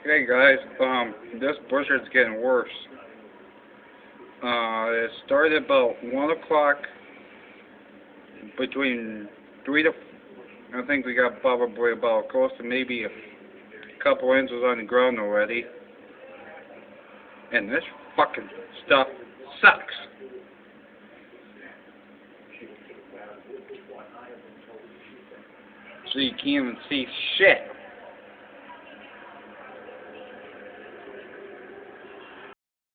Hey guys, this blizzard's getting worse. It started about 1 o'clock, between 3 to, I think we got probably about close to maybe a couple inches on the ground already. And this fucking stuff sucks. So you can't even see shit.